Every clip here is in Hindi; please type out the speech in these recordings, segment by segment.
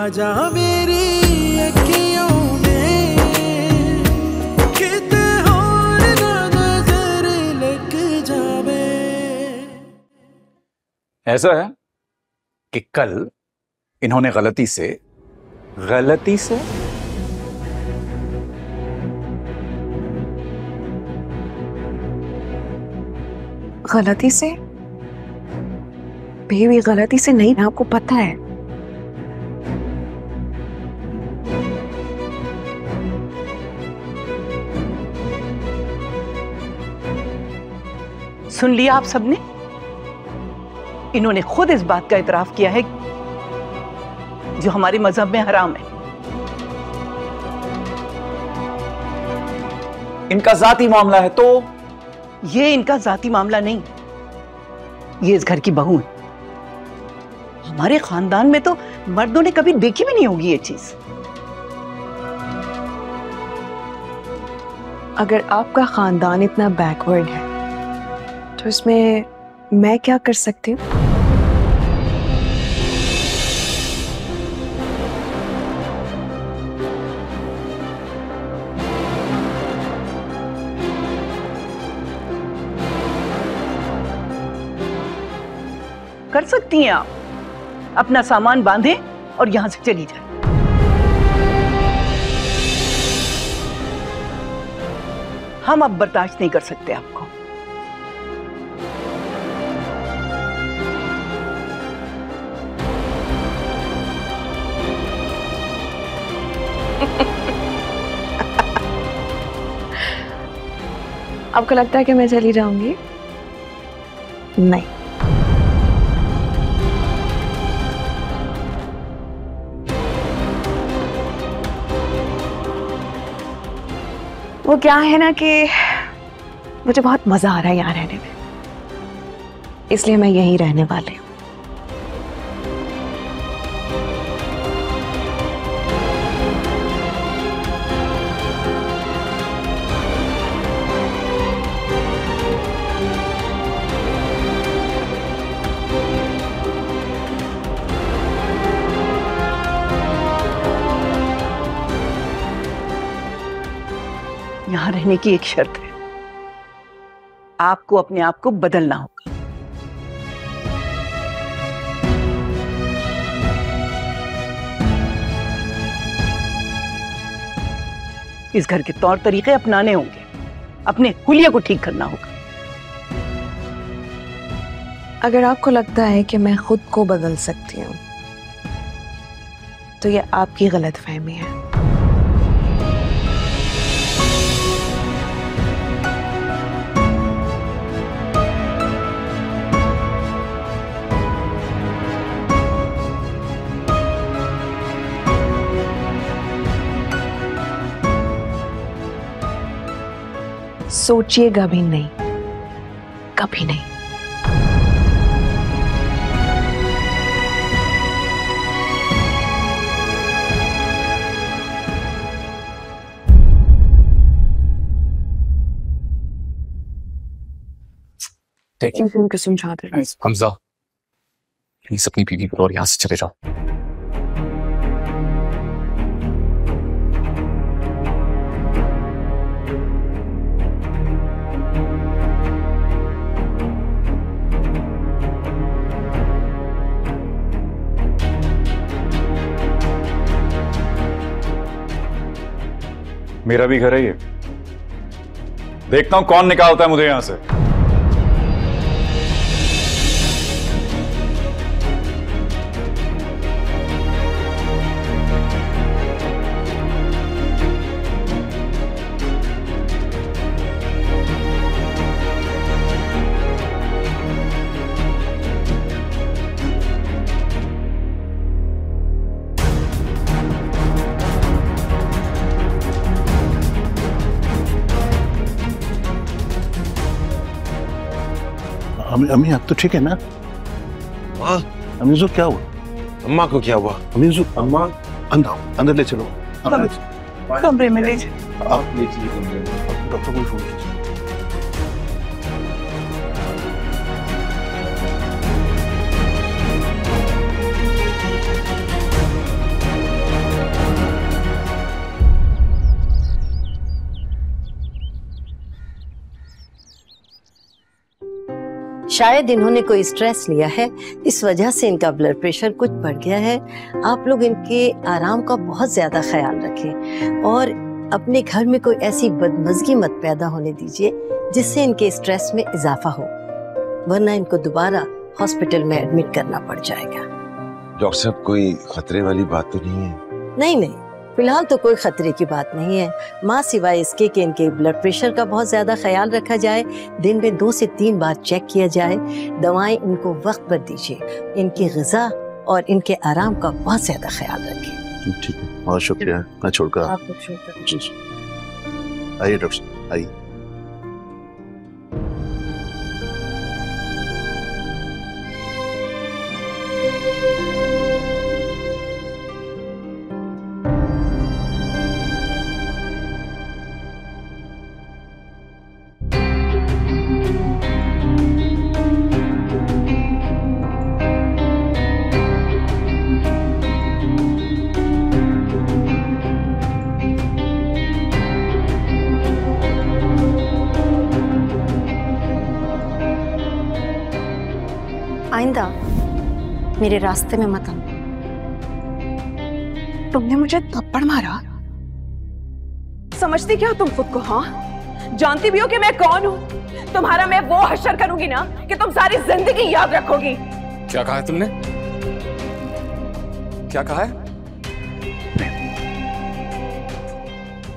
आजा मेरी अखियों में, किते और ना नजर लग जावे। ऐसा है कि कल इन्होंने गलती से बेबी गलती से नहीं, आपको पता है। सुन लिया आप सबने? इन्होंने खुद इस बात का इतराफ किया है जो हमारे मजहब में हराम है। इनका जाती मामला है तो? ये इनका जाती मामला नहीं, ये इस घर की बहू है। हमारे खानदान में तो मर्दों ने कभी देखी भी नहीं होगी ये चीज। अगर आपका खानदान इतना बैकवर्ड है तो इसमें मैं क्या कर सकती हूँ? कर सकती हैं आप, अपना सामान बांधें और यहां से चली जाए। हम अब बर्दाश्त नहीं कर सकते आपको। आपको लगता है कि मैं चली जाऊंगी? नहीं। वो क्या है ना कि मुझे बहुत मजा आ रहा है यहाँ रहने में, इसलिए मैं यहीं रहने वाली हूँ। यहां रहने की एक शर्त है, आपको अपने आप को बदलना होगा। इस घर के तौर तरीके अपनाने होंगे, अपने हुलिये को ठीक करना होगा। अगर आपको लगता है कि मैं खुद को बदल सकती हूँ तो ये आपकी गलतफहमी है। सोचिएगा भी नहीं, कभी नहीं। उनको समझाते रहो। हमजा प्लीज अपनी बीवी को और यहाँ से चले जाओ। मेरा भी घर है ये, देखता हूं कौन निकालता है मुझे यहां से। अम्मी आप तो ठीक है ना? अमीज़ो क्या हुआ? अम्मा को क्या हुआ? अमीज़ो अम्मा अंदर ले चलो। कमरे में ले जाओ। आप ले चलिए कमरे में, डॉक्टर को फोन कीजिए। शायद इन्होंने कोई स्ट्रेस लिया है, इस वजह से इनका ब्लड प्रेशर कुछ बढ़ गया है। आप लोग इनके आराम का बहुत ज्यादा ख्याल रखें और अपने घर में कोई ऐसी बदमज़गी मत पैदा होने दीजिए जिससे इनके स्ट्रेस में इजाफा हो, वरना इनको दोबारा हॉस्पिटल में एडमिट करना पड़ जाएगा। डॉक्टर साहब, कोई खतरे वाली बात तो नहीं है? नहीं नहीं, फिलहाल तो कोई खतरे की बात नहीं है माँ, सिवाय इसके कि इनके ब्लड प्रेशर का बहुत ज्यादा ख्याल रखा जाए, दिन में 2 से 3 बार चेक किया जाए, दवाएं इनको वक्त पर दीजिए, इनकी ग़िज़ा और इनके आराम का बहुत ज्यादा ख्याल रखें। ठीक है, बहुत शुक्रिया। मैं छोड़कर आप लोग शुक्र। जी जी। आइए डॉक्टर साहब, आइए। आइंदा मेरे रास्ते में मत आना। तुमने मुझे थप्पड़ मारा, समझती क्या हो तुम खुद को? हाँ, जानती भी हो कि मैं कौन हूँ? तुम्हारा मैं वो हश्र करूंगी ना कि तुम सारी जिंदगी याद रखोगी। क्या कहा है तुमने? क्या कहा है?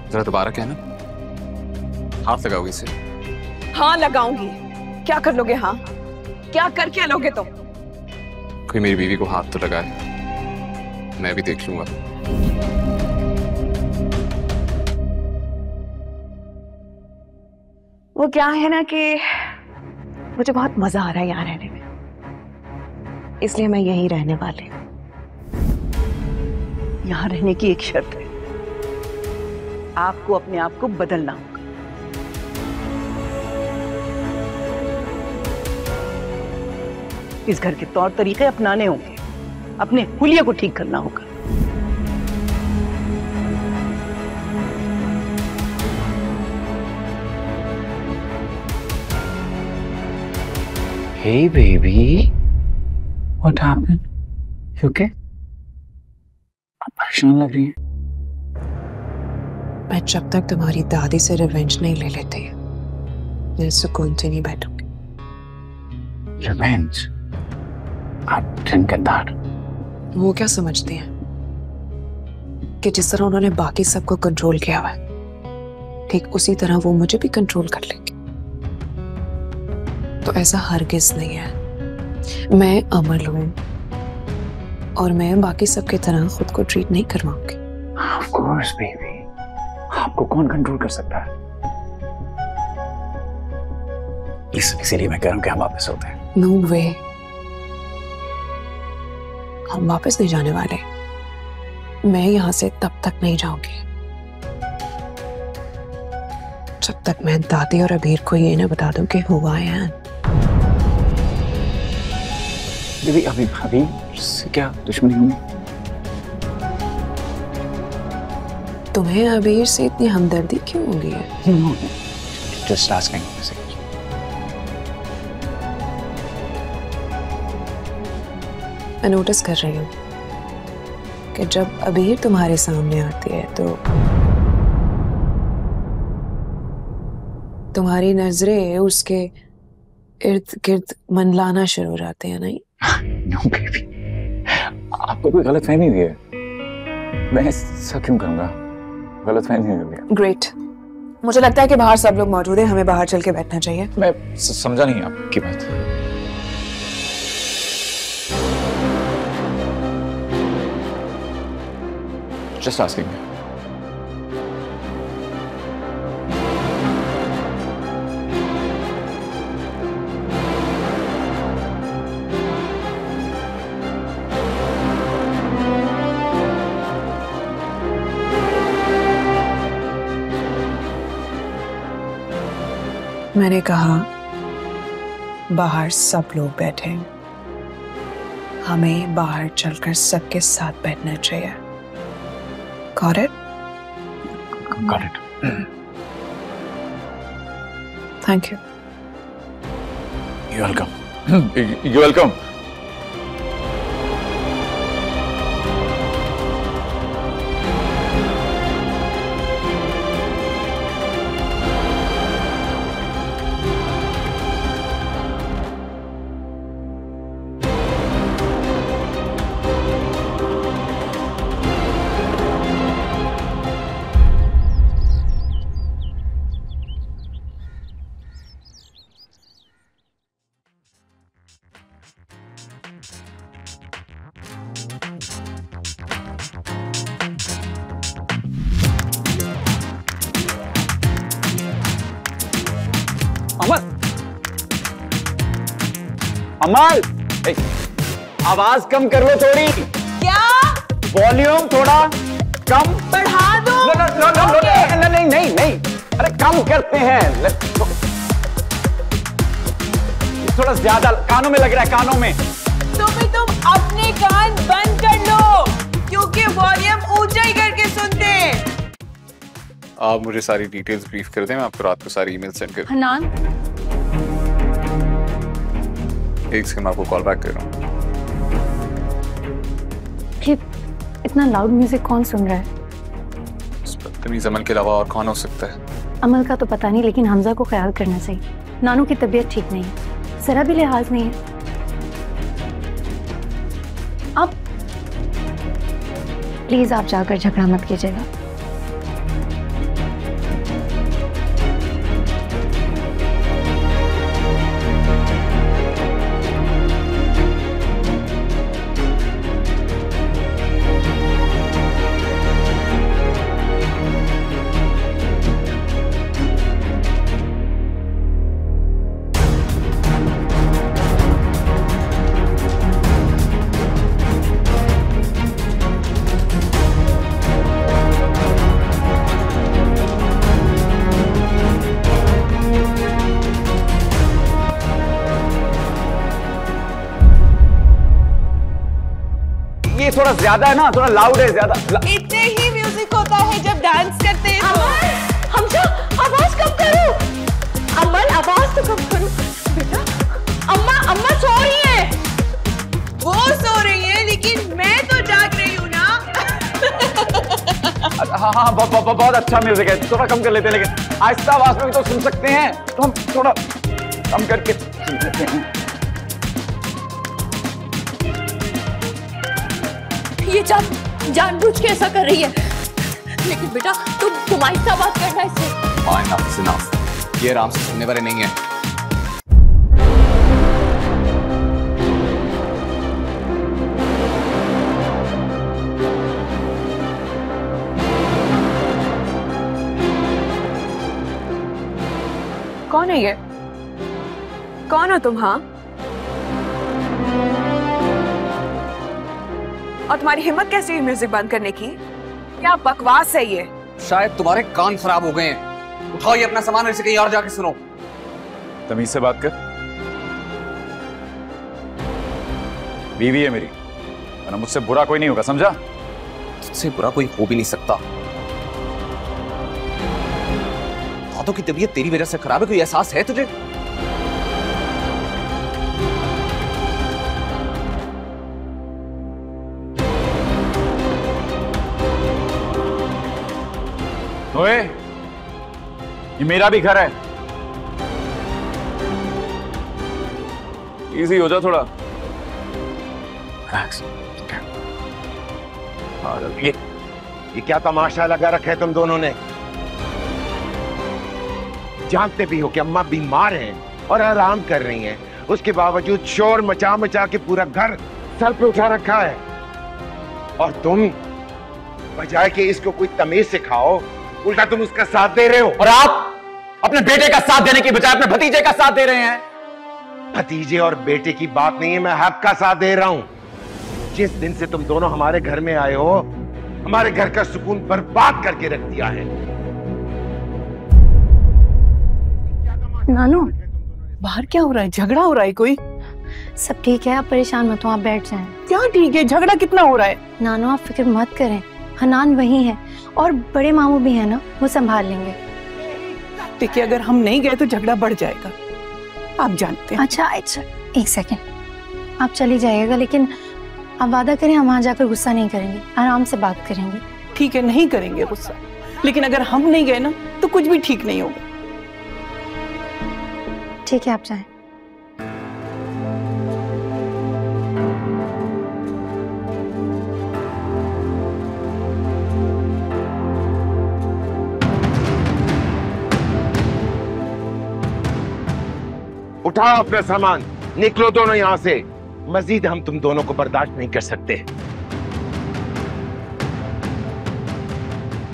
जरा दोबारा कहना। हाथ लगाओगी इसे? हाँ लगाऊंगी। क्या कर लोगे? हाँ क्या करके लोगे तुम? कोई मेरी बीवी को हाथ तो लगाए, मैं भी देख लूंगा। वो क्या है ना कि मुझे बहुत मजा आ रहा है यहाँ रहने में, इसलिए मैं यहीं रहने वाली हूँ। यहाँ रहने की एक शर्त है, आपको अपने आप को बदलना होगा। इस घर के तौर तरीके अपनाने होंगे, अपने हुलिये को ठीक करना होगा। Hey baby, what happened? You okay? आप परेशान लग रही हैं। मैं जब तक तुम्हारी दादी से रिवेंज नहीं ले लेती, मैं सुकून से नहीं बैठूंगी। Revenge? I didn't get that. वो क्या समझती हैं कि जिस तरह उन्होंने बाकी सबको कंट्रोल किया हुआ है, ठीक उसी तरह वो मुझे भी कंट्रोल कर लेंगे। तो ऐसा हरगिज नहीं है। मैं अमर हूं और मैं बाकी सबकी तरह खुद को ट्रीट नहीं करवाऊंगी। Of course, baby. आपको कौन कंट्रोल कर सकता है? इसीलिए मैं कह रहा हूं कि हम वापस होते हैं। नो वे, हम वापस नहीं जाने वाले। मैं यहां से तब तक नहीं जाऊंगी जब तक मैं दादी और अबीर को ये ना बता दूं कि हुआ है। दीदी अभी से क्या दुश्मनी हुई? तुम्हें अबीर से इतनी हमदर्दी क्यों हो गई है? Just asking. मैं नोटिस कर रही हूँ कि जब अबीर तुम्हारे सामने आती है तो तुम्हारी नजरें उसके इर्द गिर्द मंडलाना शुरू हो जाते हैं, नहीं? No, baby. आपको कोई गलतफहमी हुई है। मैं ऐसा क्यों करूंगा? गलतफहमी हुई है। ग्रेट। मुझे लगता है कि बाहर सब लोग मौजूद हैं, हमें बाहर चल के बैठना चाहिए। मैं समझा नहीं आपकी बात। Just asking. मैंने कहा बाहर सब लोग बैठे, हमें बाहर चलकर सबके साथ बैठना चाहिए। Got it? Got it. Thank you. You're welcome. You welcome. अमल, आवाज कम कर लो थोड़ी। क्या? वॉल्यूम थोड़ा कम बढ़ा दो। नहीं, अरे कम करते हैं। थोड़ा ज्यादा कानों में लग रहा है, कानों में। तो भी तुम अपने कान बंद कर लो, क्योंकि वॉल्यूम ऊंचा ही करके सुनते हैं। आप मुझे सारी डिटेल्स ब्रीफ कर दें, मैं आपको रात को सारी ईमेल सेंड कर। हनान, एक सेकंड, मैं आपको कॉल बैक कर रहा हूँ। इतना लाउड म्यूजिक कौन सुन रहा है? बदतमीज अमल के अलावा और कौन हो सकता है? अमल का तो पता नहीं, लेकिन हमजा को ख्याल करना चाहिए। नानू की तबीयत ठीक नहीं है, जरा भी लिहाज नहीं है। अब प्लीज आप जाकर झगड़ा मत कीजिएगा। ये थोड़ा ज्यादा है ना, थोड़ा लाउड है ज्यादा। इतने ही म्यूजिक होता है जब डांस करते हैं। हमजा, आवाज कम करो। अमल, आवाज तो कम करो बेटा। अम्मा सो रही है। वो सो रही है, लेकिन मैं तो जाग रही हूँ ना। हाँ, बहुत अच्छा म्यूजिक है। थोड़ा कम कर लेते हैं, लेकिन आहिस्ता आवाज में भी तो सुन सकते हैं, तो हम थोड़ा कम करके सुन सकते हैं। ये जानबूझ के ऐसा कर रही है, लेकिन बेटा तुम आहिस्ता बात करना इससे। ये आराम से सुनने वाले नहीं है। कौन है ये? कौन हो तुम? हाँ, और तुम्हारी हिम्मत कैसी हुई म्यूजिक बंद करने की? क्या बकवास है ये? शायद तुम्हारे कान खराब हो गए हैं। उठाओ ये अपना सामान और इसे कहीं और जाके सुनो। तमीज से बात कर। बीवी है मेरी, वरना मुझसे बुरा कोई नहीं होगा, समझा? तुझसे बुरा कोई हो भी नहीं सकता। दादों की तबीयत तेरी वजह से खराब है, कोई एहसास है तुझे? ओए, ये मेरा भी घर है। इजी हो जा थोड़ा। ये क्या तमाशा लगा रखा है तुम दोनों ने? जानते भी हो कि अम्मा बीमार हैं और आराम कर रही हैं, उसके बावजूद शोर मचा मचा के पूरा घर सर पे उठा रखा है। और तुम बजाय कि इसको कोई तमीज सिखाओ, उल्टा तुम उसका साथ दे रहे हो। और आप अपने बेटे का साथ देने की बजाय अपने भतीजे का साथ दे रहे हैं। भतीजे और बेटे की बात नहीं है, मैं हक का साथ दे रहा हूं। जिस दिन से तुम दोनों हमारे घर में आए हो, हमारे घर का सुकून बर्बाद करके रख दिया है। नानू, बाहर क्या हो रहा है? झगड़ा हो रहा है कोई? सब ठीक है, आप परेशान मत हो, आप बैठ जाएं। क्या ठीक है? झगड़ा कितना हो रहा है? नानू आप फिक्र मत करें, हनान वही है और बड़े मामू भी है ना, वो संभाल लेंगे। देखिए, अगर हम नहीं गए तो झगड़ा बढ़ जाएगा, आप जानते हैं। अच्छा एक सेकेंड, आप चली जाइएगा, लेकिन आप वादा करें हम वहां जाकर गुस्सा नहीं करेंगे, आराम से बात करेंगे। ठीक है, नहीं करेंगे गुस्सा, लेकिन अगर हम नहीं गए ना तो कुछ भी ठीक नहीं होगा। ठीक है, आप जाएं। उठाओ अपना सामान, निकलो दोनों यहाँ से। मजीद हम तुम दोनों को बर्दाश्त नहीं कर सकते।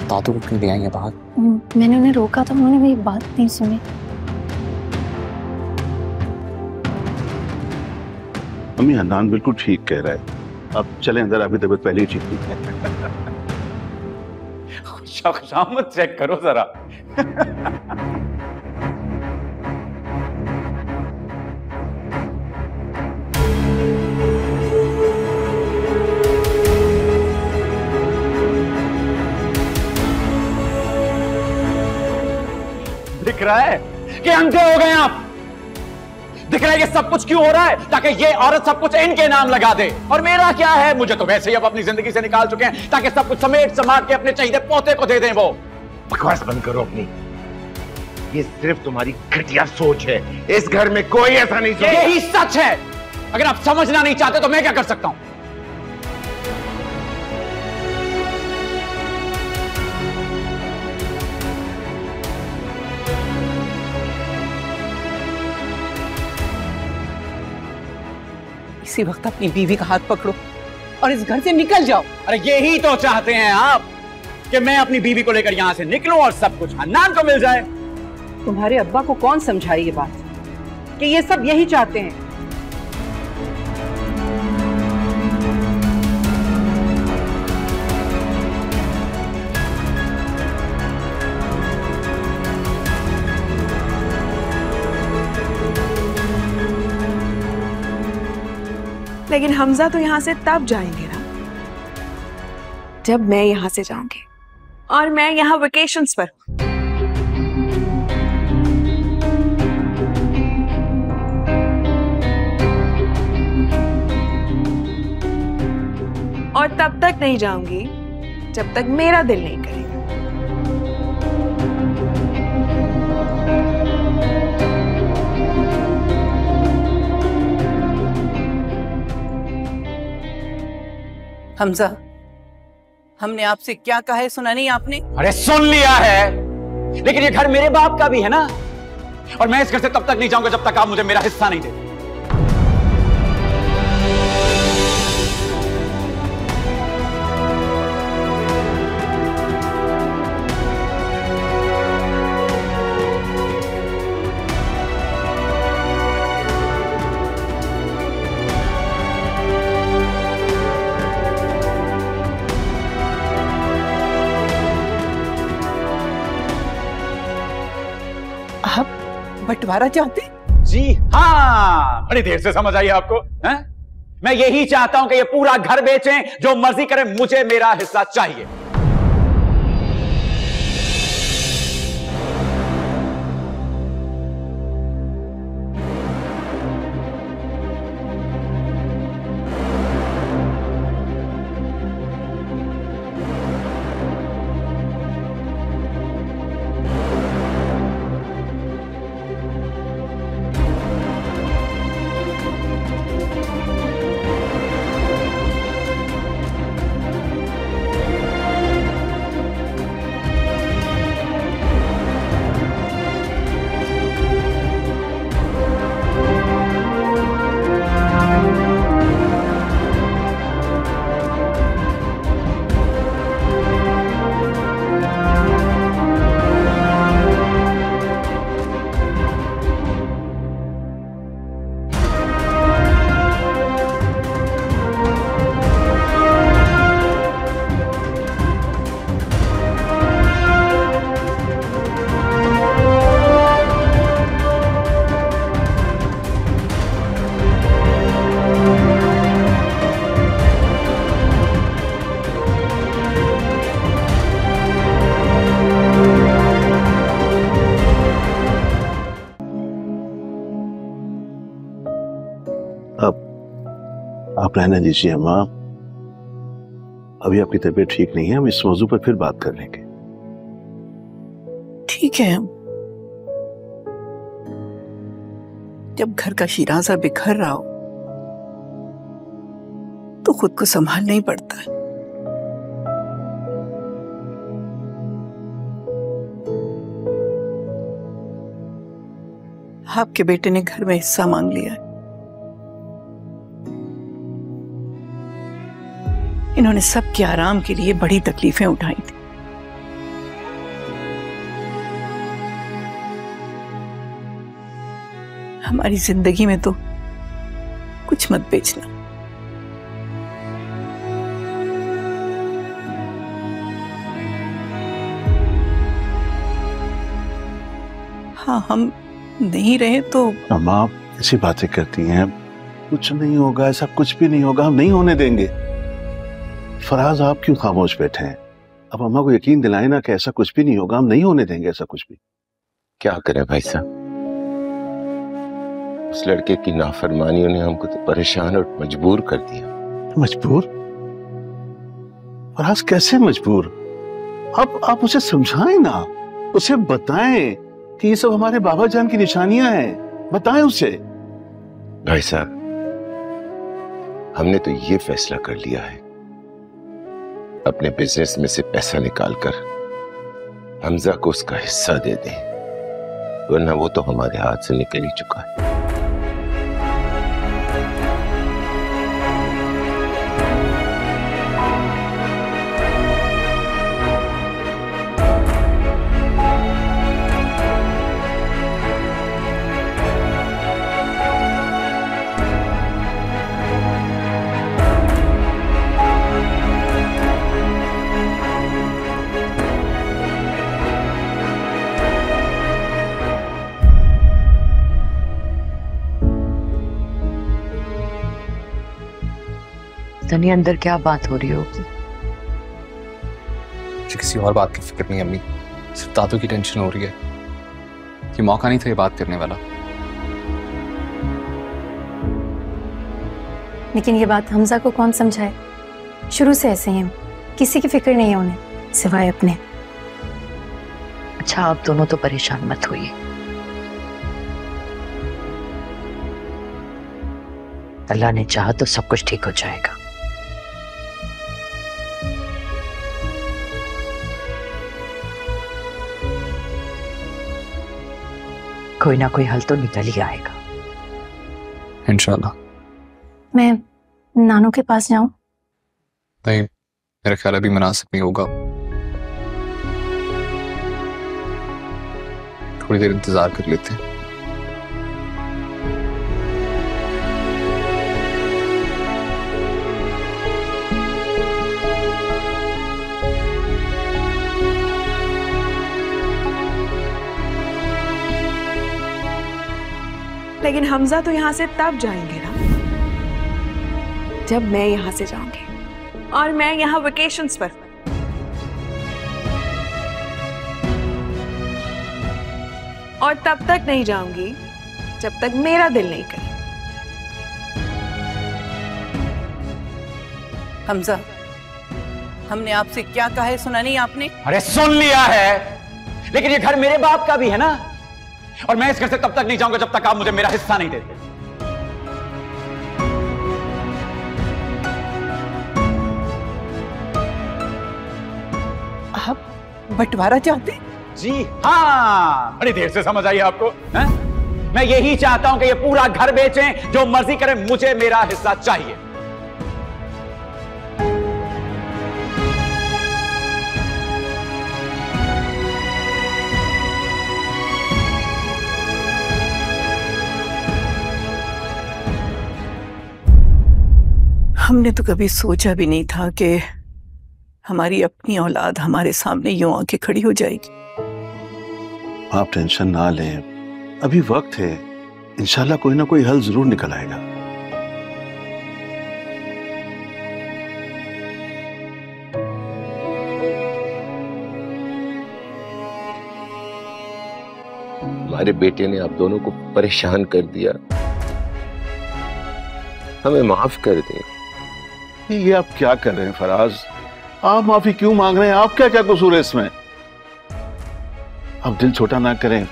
दादू को क्यों ले आई है बाहर? मैंने उन्हें रोका था, उन्होंने मेरी बात नहीं सुनी। मम्मी, हन्नान बिल्कुल ठीक कह रहा है। अब चले अंदर, आपकी तबीयत पहले ही ठीक थी। खुशामद चेक करो जरा। दिख रहा है कि अंधे हो गए आप? दिख रहा है कि सब कुछ क्यों हो रहा है? ताकि ये औरत सब कुछ इनके नाम लगा दे। और मेरा क्या है, मुझे तो वैसे ही अब अपनी जिंदगी से निकाल चुके हैं, ताकि सब कुछ समेट समाट के अपने चाहिए पोते को दे दें। वो बकवास बंद करो अपनी। ये सिर्फ तुम्हारी घटिया सोच है। इस घर में कोई ऐसा नहीं सोचता। यही सच है। अगर आप समझना नहीं चाहते तो मैं क्या कर सकता हूं? इसी वक्त अपनी बीवी का हाथ पकड़ो और इस घर से निकल जाओ। अरे यही तो चाहते हैं आप कि मैं अपनी बीवी को लेकर यहां से निकलूं और सब कुछ हन्नान को मिल जाए। तुम्हारे अब्बा को कौन समझाए ये बात कि ये सब यही चाहते हैं? लेकिन हमजा तो यहाँ से तब जाएंगे ना जब मैं यहाँ से जाऊंगी, और मैं यहाँ वेकेशंस पर। और तब तक नहीं जाऊंगी जब तक मेरा दिल नहीं करेगा। हमजा, हमने आपसे क्या कहा है, सुना नहीं आपने? अरे सुन लिया है, लेकिन ये घर मेरे बाप का भी है ना, और मैं इस घर से तब तक नहीं जाऊंगा जब तक आप मुझे मेरा हिस्सा नहीं देते। बंटवारा चाहते? जी हाँ, बड़ी देर से समझ आई आपको है? मैं यही चाहता हूं कि ये पूरा घर बेचें, जो मर्जी करें, मुझे मेरा हिस्सा चाहिए। आप रहने दीजिए अम्मा, अभी आपकी तबीयत ठीक नहीं है, हम इस मौजू पर फिर बात कर लेंगे। ठीक है, जब घर का शिराजा बिखर रहा हो तो खुद को संभालना ही पड़ता है। आपके बेटे ने घर में हिस्सा मांग लिया है। इन्होंने सबके आराम के लिए बड़ी तकलीफें उठाई थी। हमारी जिंदगी में तो कुछ मत बेचना। हाँ, हम नहीं रहे तो। अम्मा आप ऐसी बातें करती हैं, कुछ नहीं होगा, ऐसा कुछ भी नहीं होगा, हम नहीं होने देंगे। फराज आप क्यों खामोश बैठे हैं? अब अम्मा को यकीन दिलाए ना कि ऐसा कुछ भी नहीं होगा, हम नहीं होने देंगे ऐसा कुछ भी। क्या करें भाई साहब, उस लड़के की नाफरमानियों ने हमको तो परेशान और मजबूर कर दिया। मजबूर? फराज कैसे मजबूर? आप उसे समझाएं ना, उसे बताएं कि ये सब हमारे बाबा जान की निशानियां हैं, बताएं उसे। भाई साहब, हमने तो ये फैसला कर लिया है, अपने बिजनेस में से पैसा निकालकर हमजा को उसका हिस्सा दे दें, वरना वो तो हमारे हाथ से निकल ही चुका है। तनी अंदर क्या बात हो रही होगी? मुझे किसी और बात की फिक्र नहीं अम्मी, सिर्फ दादू की टेंशन हो रही है। ये मौका नहीं था ये बात करने वाला। लेकिन ये बात हमजा को कौन समझाए? शुरू से ऐसे ही हम, किसी की फिक्र नहीं है उन्हें सिवाय अपने। अच्छा, आप दोनों तो परेशान मत होइए। अल्लाह ने चाहा तो सब कुछ ठीक हो जाएगा। कोई ना कोई हल तो निकल ही आएगा इंशाल्लाह। मैं नानू के पास जाऊं? नहीं, मेरा ख्याल अभी मुनासिब नहीं होगा। थोड़ी देर इंतजार कर लेते हैं। लेकिन हमजा तो यहाँ से तब जाएंगे ना जब मैं यहाँ से जाऊंगी, और मैं यहाँ वेकेशंस पर। और तब तक नहीं जाऊंगी जब तक मेरा दिल नहीं करे। हमजा, हमने आपसे क्या कहा है, सुना नहीं आपने? अरे सुन लिया है, लेकिन ये घर मेरे बाप का भी है ना, और मैं इस घर से तब तक नहीं जाऊंगा जब तक आप मुझे मेरा हिस्सा नहीं देते। आप बंटवारा चाहते? जी हाँ, बड़ी देर से समझ आई आपको है? मैं यही चाहता हूं कि ये पूरा घर बेचें, जो मर्जी करें, मुझे मेरा हिस्सा चाहिए। हमने तो कभी सोचा भी नहीं था कि हमारी अपनी औलाद हमारे सामने यूं आके खड़ी हो जाएगी। आप टेंशन ना लें, अभी वक्त है, इंशाल्लाह कोई ना कोई हल जरूर निकल आएगा। हमारे बेटे ने आप दोनों को परेशान कर दिया, हमें माफ कर दें। ये आप क्या कर रहे हैं फराज? आप माफी क्यों मांग रहे हैं? आपका क्या कसूर है इसमें? आप दिल छोटा ना करें।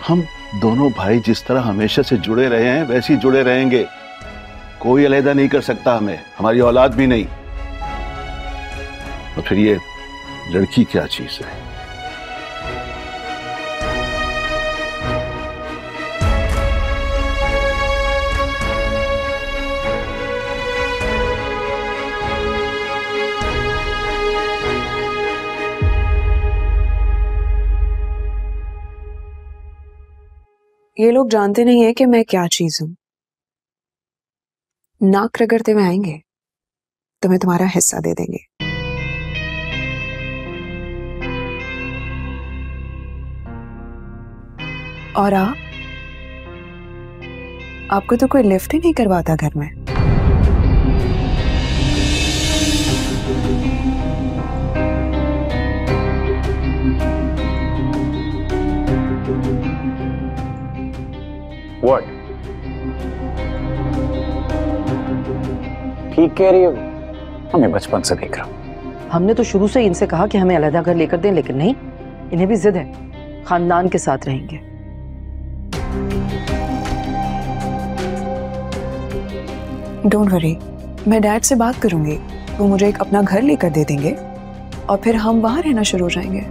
हम दोनों भाई जिस तरह हमेशा से जुड़े रहे हैं वैसे ही जुड़े रहेंगे। कोई अलहदा नहीं कर सकता हमें, हमारी औलाद भी नहीं। और फिर ये लड़की क्या चीज है? ये लोग जानते नहीं है कि मैं क्या चीज हूं। नाक रगड़ते हुए आएंगे, तुम्हें तुम्हारा हिस्सा दे देंगे। और आपको तो कोई लिफ्ट ही नहीं करवाता घर में। What? ठीक कह रही हो, हमें बचपन से देख रहा हूं। हमने तो शुरू से इनसे कहा कि हमें अलग घर लेकर दें, लेकिन नहीं, इन्हें भी जिद है, खानदान के साथ रहेंगे। डोंट वरी, मैं डैड से बात करूंगी, वो मुझे एक अपना घर लेकर दे देंगे और फिर हम वहां रहना शुरू हो जाएंगे।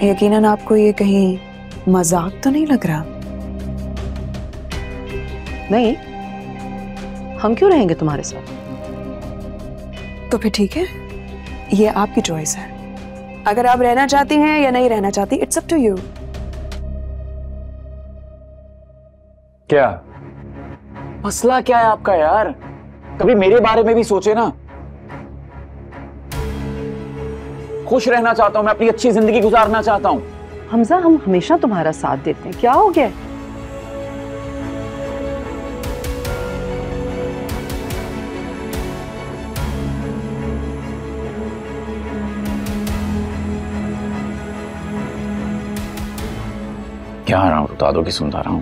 यकीनन आपको ये कहीं मजाक तो नहीं लग रहा? नहीं, हम क्यों रहेंगे तुम्हारे साथ? तो फिर ठीक है, ये आपकी चॉइस है। अगर आप रहना चाहती हैं या नहीं रहना चाहती, इट्स अप टू यू। क्या मसला क्या है आपका यार? कभी मेरे बारे में भी सोचे ना। खुश रहना चाहता हूं मैं, अपनी अच्छी जिंदगी गुजारना चाहता हूं। हमजा, हम हमेशा तुम्हारा साथ देते हैं, क्या हो गया? क्या रहा हूं, दादों की सुनता रहा हूं।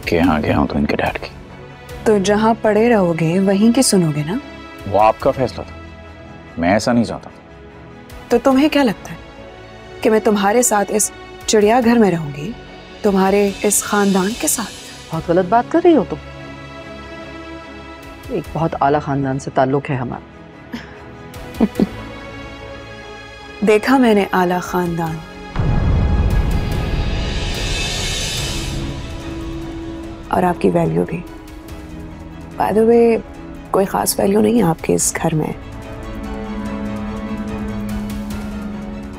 के यहाँ गया हूं तो इनके डैड की। तो जहां पड़े रहोगे वहीं की सुनोगे ना? वो आपका फैसला था, मैं ऐसा नहीं चाहता। तो तुम्हें क्या लगता है कि मैं तुम्हारे साथ इस चिड़ियाघर में रहूंगी, तुम्हारे इस खानदान के साथ? बहुत गलत बात कर रही हो तुम। एक बहुत आला खानदान से ताल्लुक है हमारा। देखा मैंने आला खानदान। और आपकी वैल्यू भी। बाय द वे, कोई खास वैल्यू नहीं है आपके इस घर में,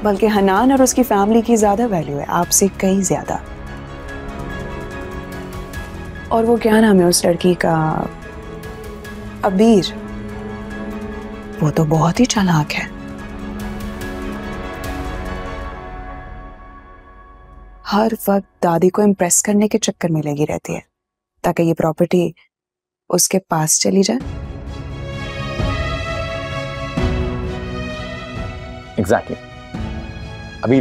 बल्कि हनान और उसकी फैमिली की ज्यादा वैल्यू है, आपसे कहीं ज्यादा। और वो क्या नाम है उस लड़की का? अबीर। वो तो बहुत ही चालाक है। हर वक्त दादी को इम्प्रेस करने के चक्कर में लगी रहती है ताकि ये प्रॉपर्टी उसके पास चली जाए। एग्जैक्टली। अभी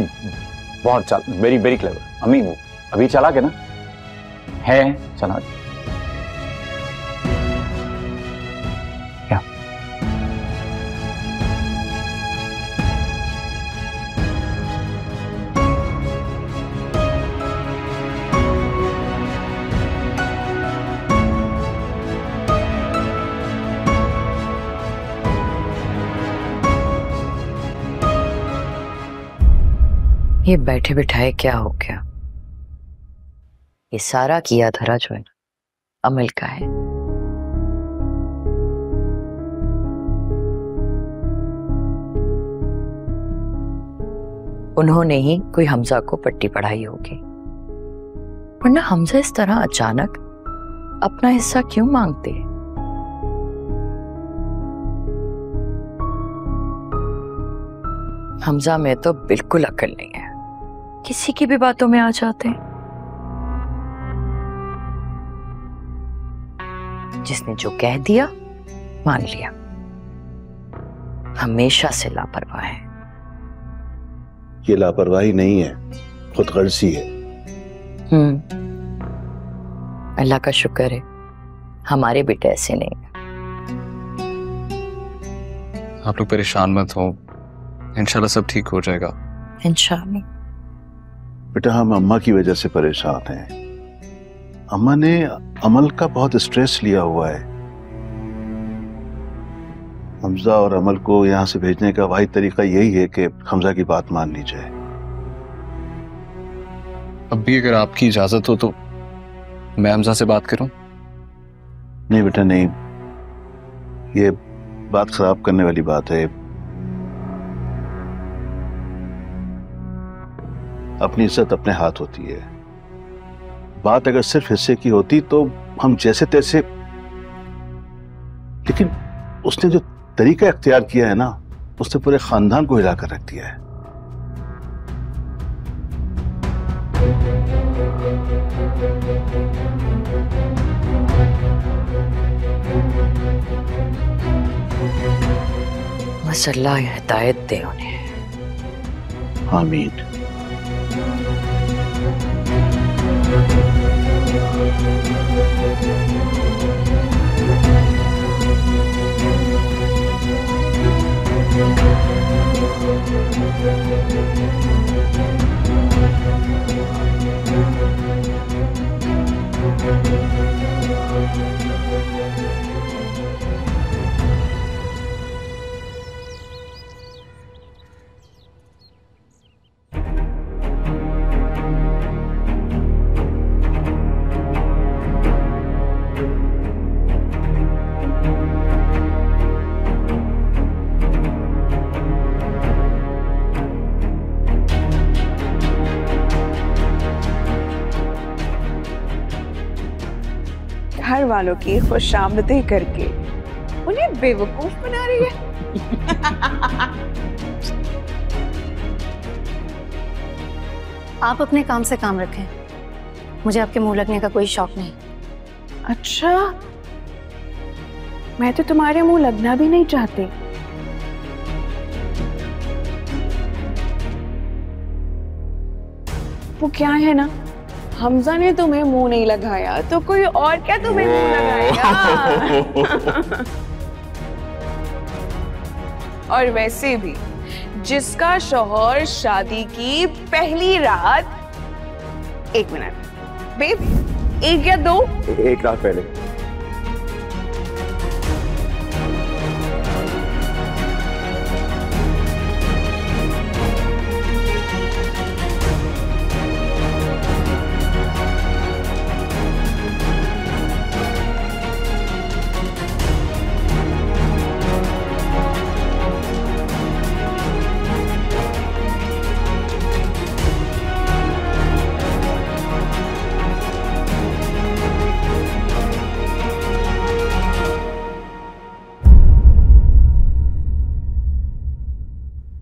बहुत वेरी वेरी क्लेवर। अम्मी वो अभी चला के ना है, चला क्या? ये बैठे बिठाए क्या हो गया? ये सारा किया धरा जो है ना, अमल का है। उन्होंने ही कोई हमजा को पट्टी पढ़ाई होगी, वरना हमजा इस तरह अचानक अपना हिस्सा क्यों मांगते? हमजा में तो बिल्कुल अकल नहीं है, किसी की भी बातों में आ जाते हैं। जिसने जो कह दिया मान लिया। हमेशा से लापरवाह है। ये लापरवाही नहीं है, खुदगर्जी है। अल्लाह का शुक्र है हमारे बेटे ऐसे नहीं है। आप लोग परेशान मत हो, इंशाल्लाह सब ठीक हो जाएगा। इंशाल्लाह। बेटा हम अम्मा की वजह से परेशान हैं। अम्मा ने अमल का बहुत स्ट्रेस लिया हुआ है। हमजा और अमल को यहाँ से भेजने का वाहिद तरीका यही है कि हमजा की बात मान ली जाए। अब भी अगर आपकी इजाजत हो तो मैं हमजा से बात करूं? नहीं बेटा नहीं, ये बात खराब करने वाली बात है। अपनी इज्जत अपने हाथ होती है। बात अगर सिर्फ हिस्से की होती तो हम जैसे तैसे, लेकिन उसने जो तरीका इख्तियार किया है ना, उसने पूरे खानदान को हिलाकर रख दिया है। बस अल्लाह हिदायत दे उन्हें। आमीन। घर वालों की खुशामदी करके उन्हें बेवकूफ बना रही है। आप अपने काम से काम रखें, मुझे आपके मुंह लगने का कोई शौक नहीं। अच्छा, मैं तो तुम्हारे मुंह लगना भी नहीं चाहती। वो क्या है ना, हमजा ने तुम्हें मुंह नहीं लगाया तो कोई और क्या तुम्हें मुंह लगाएगा। और वैसे भी जिसका शौहर शादी की पहली रात, एक मिनट बेब, एक या दो, एक रात पहले।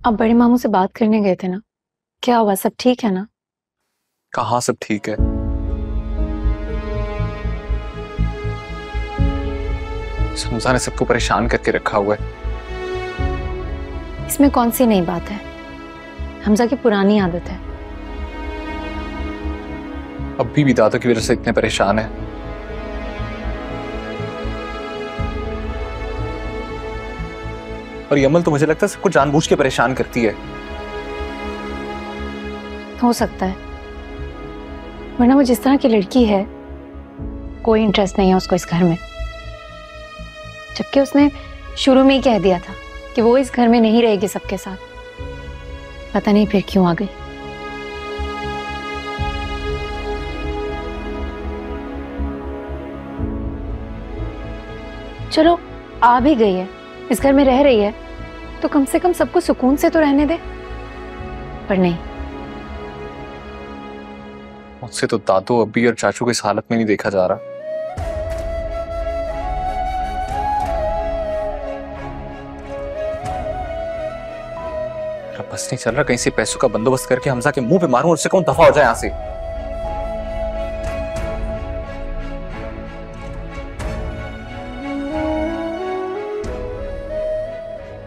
आप बड़े मामू से बात करने गए थे ना, क्या हुआ? सब ठीक है ना? कहाँ सब ठीक है? हमजा ने सबको परेशान करके रखा हुआ है। इसमें कौन सी नई बात है? हमजा की पुरानी आदत है। अब भी दादा की वजह से इतने परेशान है। और ये अमल तो मुझे लगता है सबको जानबूझ के परेशान करती है। हो सकता है, वरना वो जिस तरह की लड़की है, कोई इंटरेस्ट नहीं है उसको इस घर में। जबकि उसने शुरू में ही कह दिया था कि वो इस घर में नहीं रहेगी सबके साथ। पता नहीं फिर क्यों आ गई। चलो आ भी गई है, इस घर में रह रही है, तो कम से कम सबको सुकून से तो रहने दे। पर नहीं, मुझसे तो दादू, अब्बी और चाचू को इस हालत में नहीं देखा जा रहा। बस नहीं चल रहा, कहीं से पैसों का बंदोबस्त करके हमजा के मुंह पे मारूं और उससे कहूं दफा हो जाए यहां से।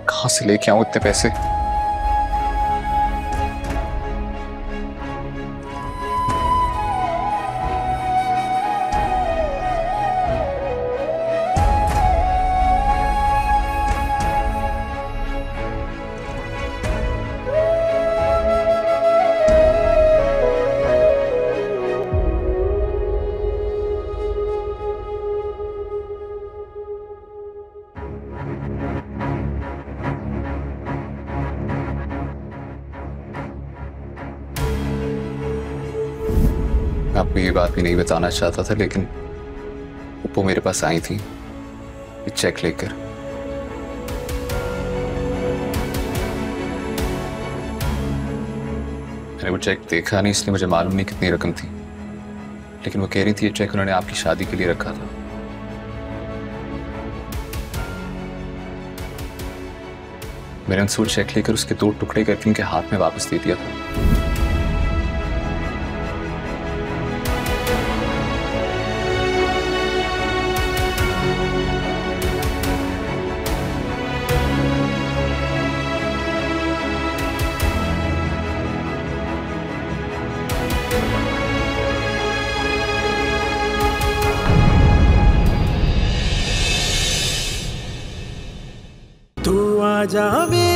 कहां से लेके आऊं इतने पैसे? मैं आपको ये बात भी नहीं बताना चाहता था, लेकिन वो मेरे पास आई थी चेक लेकर। मैंने वो चेक देखा नहीं, इसलिए मुझे मालूम नहीं कितनी रकम थी, लेकिन वो कह रही थी ये चेक उन्होंने आपकी शादी के लिए रखा था। मैंने उनसे वो चेक लेकर उसके 2 टुकड़े करके उनके हाथ में वापस दे दिया था। तू आजा मेरे